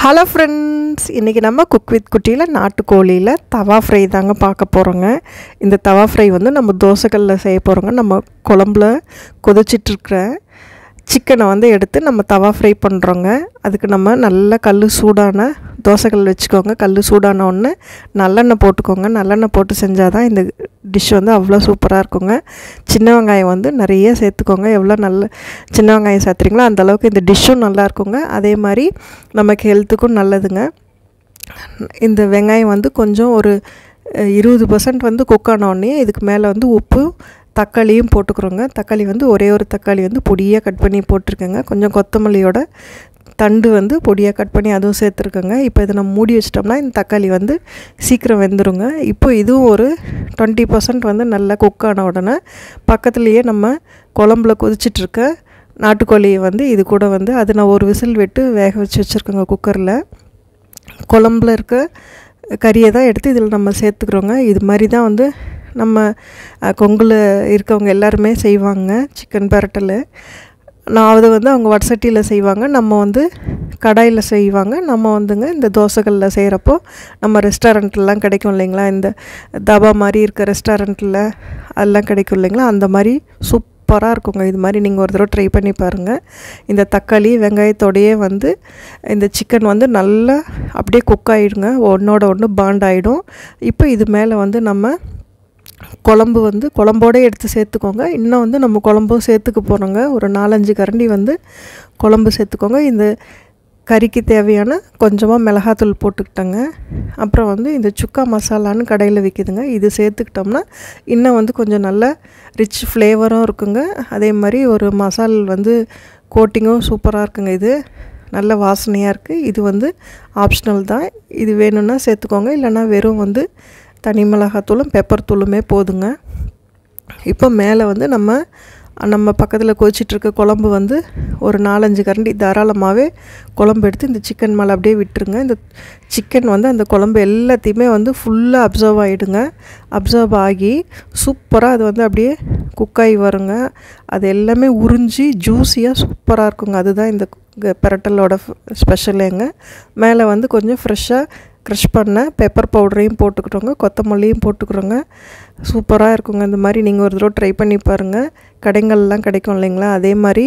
Hello friends, இன்றைக்கி நம்ம cook with குட்டியில் நாட்டுக்கோழியில் தவா ஃப்ரை தாங்க பார்க்க போகிறோங்க. இந்த தவா ஃப்ரை வந்து நம்ம தோசைக்கல்லில் செய்ய போகிறோங்க. நம்ம குழம்புல கொதிச்சிட்ருக்கிற சிக்கனை வந்து எடுத்து நம்ம தவா ஃப்ரை பண்ணுறோங்க. அதுக்கு நம்ம நல்ல கல் சூடான தோசைக்கல் வச்சுக்கோங்க. கல் சூடான ஒன்று நல்லெண்ணெய் போட்டுக்கோங்க. நல்லெண்ணெய் போட்டு செஞ்சால் தான் இந்த டிஷ் வந்து அவ்வளோ சூப்பராக இருக்குங்க. சின்ன வெங்காயம் வந்து நிறைய சேர்த்துக்கோங்க. எவ்வளோ நல்ல சின்ன வெங்காயம் சேர்த்துறீங்களோ அந்தளவுக்கு இந்த டிஷ்ஷும் நல்லா இருக்குங்க. அதே மாதிரி நமக்கு ஹெல்த்துக்கும் நல்லதுங்க. இந்த வெங்காயம் வந்து கொஞ்சம் ஒரு 20% வந்து குக் ஆனோடனே இதுக்கு மேலே வந்து உப்பு தக்காளியும் போட்டுக்கிறோங்க. தக்காளி வந்து ஒரே ஒரு தக்காளி வந்து பொடியாக கட் பண்ணி போட்டிருக்கேங்க. கொஞ்சம் கொத்தமல்லியோட தண்டு வந்து பொடியாக கட் பண்ணி அதுவும் சேர்த்துருக்கேங்க. இப்போ இதை நம்ம மூடி வச்சிட்டோம்னா இந்த தக்காளி வந்து சீக்கிரம் வெந்துருங்க. இப்போ இதுவும் ஒரு 20% வந்து நல்லா குக் ஆன உடனே பக்கத்துலேயே நம்ம குழம்புல கொதிச்சிட்ருக்க நாட்டுக்கோழியை வந்து இது கூட வந்து அது நான் ஒரு விசில் விட்டு வேக வச்சு வச்சுருக்கேங்க குக்கரில். குழம்புல இருக்க கறியை தான் எடுத்து இதில் நம்ம சேர்த்துக்கிறோங்க. இது மாதிரி தான் வந்து நம்ம கொங்குல இருக்கவங்க எல்லாருமே செய்வாங்க. சிக்கன் பிரட்டல் நான் அது வந்து அவங்க வடசட்டியில் செய்வாங்க, நம்ம வந்து கடாயில் செய்வாங்க. நம்ம வந்துங்க இந்த தோசைகளில் செய்கிறப்போ நம்ம ரெஸ்டாரண்ட்லாம் கிடைக்கும் இல்லைங்களா, இந்த தபா மாதிரி இருக்க ரெஸ்டாரண்ட்டில் அதெல்லாம் கிடைக்கும் இல்லைங்களா, அந்த மாதிரி சூப்பராக இருக்குங்க. இது மாதிரி நீங்கள் ஒரு தடவை ட்ரை பண்ணி பாருங்கள். இந்த தக்காளி வெங்காயத்தோடையே வந்து இந்த சிக்கன் வந்து நல்லா அப்படியே குக் ஆகிடுங்க, ஒன்றோட ஒன்று பாண்ட் ஆகிடும். இப்போ இது மேலே வந்து நம்ம குழம்பு வந்து குழம்போடு எடுத்து சேர்த்துக்கோங்க. இன்னும் வந்து நம்ம குழம்பும் சேர்த்துக்க போகிறோங்க. ஒரு 4-5 கரண்டி வந்து குழம்பு சேர்த்துக்கோங்க. இந்த கறிக்கு தேவையான கொஞ்சமாக மிளகாத்தூள் போட்டுக்கிட்டோங்க. அப்புறம் வந்து இந்த சுக்கா மசாலான்னு கடையில் விற்கிதுங்க, இது சேர்த்துக்கிட்டோம்னா இன்னும் வந்து கொஞ்சம் நல்ல ரிச் ஃப்ளேவரும் இருக்குங்க. அதே மாதிரி ஒரு மசால் வந்து கோட்டிங்கும் சூப்பராக இருக்குங்க. இது நல்ல வாசனையாக இருக்குது. இது வந்து ஆப்ஷனல் தான். இது வேணும்னா சேர்த்துக்கோங்க, இல்லைனா வெறும் வந்து தனி மிளகாத்தூளும் பெப்பர் தூளுமே போதுங்க. இப்போ மேலே வந்து நம்ம பக்கத்தில் கொதிச்சிட்ருக்க குழம்பு வந்து ஒரு 4-5 கரண்டி தாராளமாகவே குழம்பு எடுத்து இந்த சிக்கன் மேலே அப்படியே விட்டுருங்க. இந்த சிக்கன் வந்து அந்த குழம்பு எல்லாத்தையுமே வந்து ஃபுல்லாக அப்சர்வ் ஆகிடுங்க. அப்சர்வ் ஆகி சூப்பராக அது வந்து அப்படியே குக்காகி வருங்க. அது எல்லாமே உறிஞ்சி ஜூஸியாக சூப்பராக இருக்குங்க. அதுதான் இந்த பிரட்டலோட ஸ்பெஷலேங்க. மேலே வந்து கொஞ்சம் ஃப்ரெஷ்ஷாக க்ரஷ் பண்ண பெப்பர் பவுடரையும் போட்டுக்கிறோங்க, கொத்தமல்லியும் போட்டுக்கிறோங்க. சூப்பராக இருக்குங்க. இந்த மாதிரி நீங்கள் ஒரு தடவை ட்ரை பண்ணி பாருங்கள். கடைங்கள்லாம் கிடைக்கும் இல்லைங்களா, அதே மாதிரி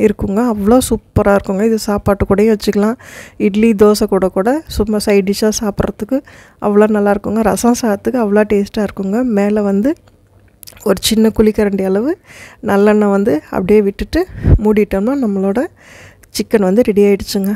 இருக்குங்க. அவ்வளோ சூப்பராக இருக்குங்க. இது சாப்பாட்டு கூடயும் வச்சுக்கலாம், இட்லி தோசை கூட சும்மா சைட் டிஷ்ஷாக சாப்பிட்றதுக்கு அவ்வளோ நல்லாயிருக்குங்க. ரசம் சாதத்துக்கு அவ்வளோ டேஸ்ட்டாக இருக்குங்க. மேலே வந்து ஒரு சின்ன குழிக்கரண்டி அளவு நல்லெண்ணெய் வந்து அப்படியே விட்டுட்டு மூடிட்டோம்னா நம்மளோட சிக்கன் வந்து ரெடி ஆகிடுச்சுங்க.